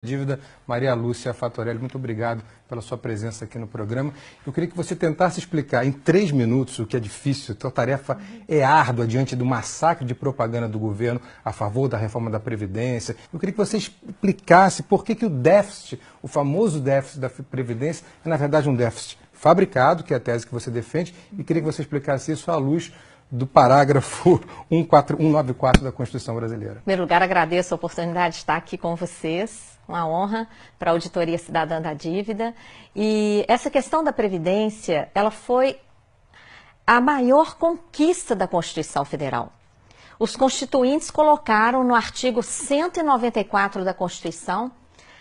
Dívida, Maria Lúcia Fatorelli, muito obrigado pela sua presença aqui no programa. Eu queria que você tentasse explicar em 3 minutos, o que é difícil, a tarefa é árdua diante do massacre de propaganda do governo a favor da reforma da Previdência. Eu queria que você explicasse por que o déficit, o famoso déficit da Previdência, é na verdade um déficit fabricado, que é a tese que você defende, e queria que você explicasse isso à luz do parágrafo 194 da Constituição Brasileira. Em primeiro lugar, agradeço a oportunidade de estar aqui com vocês. Uma honra para a Auditoria Cidadã da Dívida. E essa questão da Previdência, ela foi a maior conquista da Constituição Federal. Os constituintes colocaram no artigo 194 da Constituição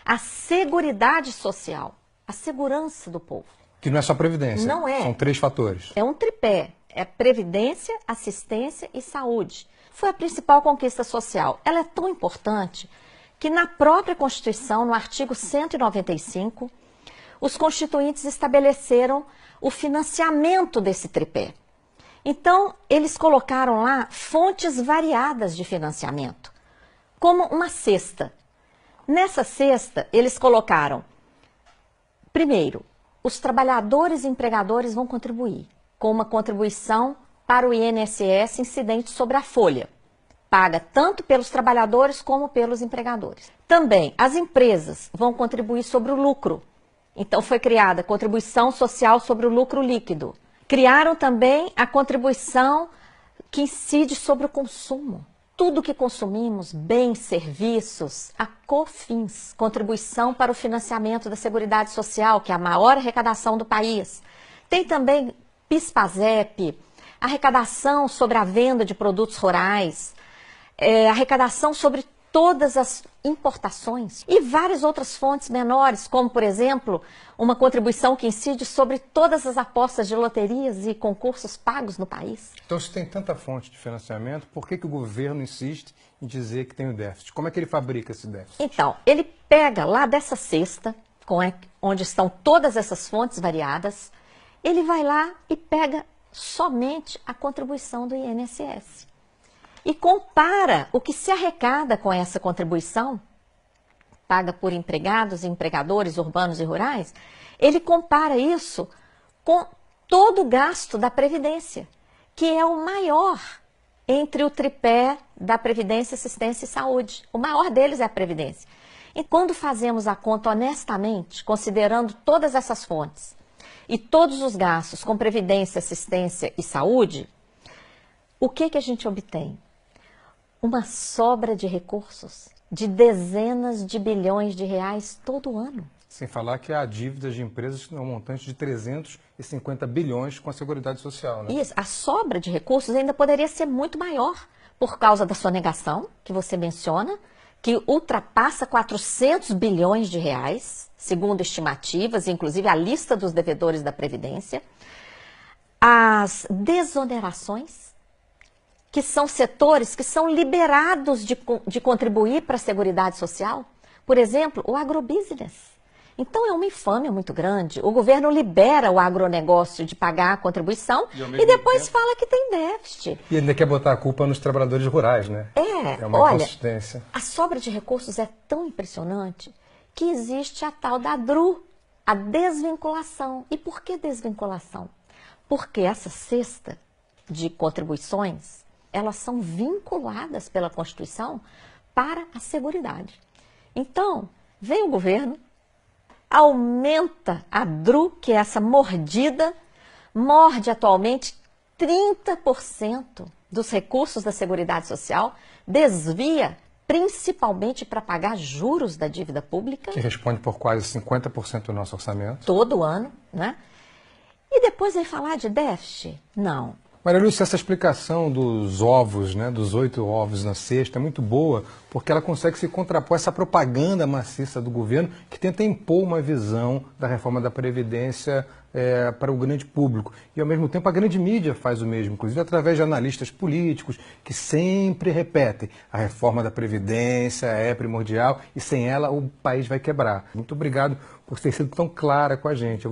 a seguridade social, a segurança do povo. Que não é só Previdência. Não é. São 3 fatores. É um tripé. É previdência, assistência e saúde. Foi a principal conquista social. Ela é tão importante que na própria Constituição, no artigo 195, os constituintes estabeleceram o financiamento desse tripé. Então, eles colocaram lá fontes variadas de financiamento, como uma cesta. Nessa cesta, eles colocaram, primeiro, os trabalhadores e empregadores vão contribuir com uma contribuição para o INSS incidente sobre a folha, paga tanto pelos trabalhadores como pelos empregadores. Também, as empresas vão contribuir sobre o lucro. Então, foi criada a contribuição social sobre o lucro líquido. Criaram também a contribuição que incide sobre o consumo. Tudo que consumimos, bens, serviços, a COFINS, contribuição para o financiamento da Seguridade Social, que é a maior arrecadação do país. Tem também PIS/PASEP, arrecadação sobre a venda de produtos rurais, arrecadação sobre todas as importações e várias outras fontes menores, como, por exemplo, uma contribuição que incide sobre todas as apostas de loterias e concursos pagos no país. Então, se tem tanta fonte de financiamento, por que o governo insiste em dizer que tem o déficit? Como é que ele fabrica esse déficit? Então, ele pega lá dessa cesta, onde estão todas essas fontes variadas, ele vai lá e pega somente a contribuição do INSS. E compara o que se arrecada com essa contribuição, paga por empregados e empregadores urbanos e rurais, ele compara isso com todo o gasto da Previdência, que é o maior entre o tripé da Previdência, Assistência e Saúde. O maior deles é a Previdência. E quando fazemos a conta honestamente, considerando todas essas fontes e todos os gastos com Previdência, Assistência e Saúde, o que a gente obtém? Uma sobra de recursos de dezenas de bilhões de reais todo ano. Sem falar que há dívidas de empresas que têm um montante de 350 bilhões com a Seguridade Social, né? Isso, a sobra de recursos ainda poderia ser muito maior por causa da sonegação, que você menciona, que ultrapassa 400 bilhões de reais, segundo estimativas, inclusive a lista dos devedores da Previdência. As desonerações, que são setores que são liberados de contribuir para a Seguridade Social. Por exemplo, o agrobusiness. Então, é uma infâmia muito grande. O governo libera o agronegócio de pagar a contribuição e depois fala que tem déficit. E ainda quer botar a culpa nos trabalhadores rurais, né? É uma inconsistência. A sobra de recursos é tão impressionante que existe a tal da DRU, a desvinculação. E por que desvinculação? Porque essa cesta de contribuições, elas são vinculadas pela Constituição para a Seguridade. Então, vem o governo, aumenta a DRU, que é essa mordida, morde atualmente 30% dos recursos da Seguridade Social, desvia principalmente para pagar juros da dívida pública. Que responde por quase 50% do nosso orçamento. Todo ano, né? E depois vem falar de déficit? Não. Maria Lúcia, essa explicação dos ovos, né, dos 8 ovos na cesta, é muito boa, porque ela consegue se contrapor a essa propaganda maciça do governo que tenta impor uma visão da reforma da Previdência para o grande público. E, ao mesmo tempo, a grande mídia faz o mesmo, inclusive através de analistas políticos que sempre repetem: a reforma da Previdência é primordial e sem ela o país vai quebrar. Muito obrigado por ter sido tão clara com a gente.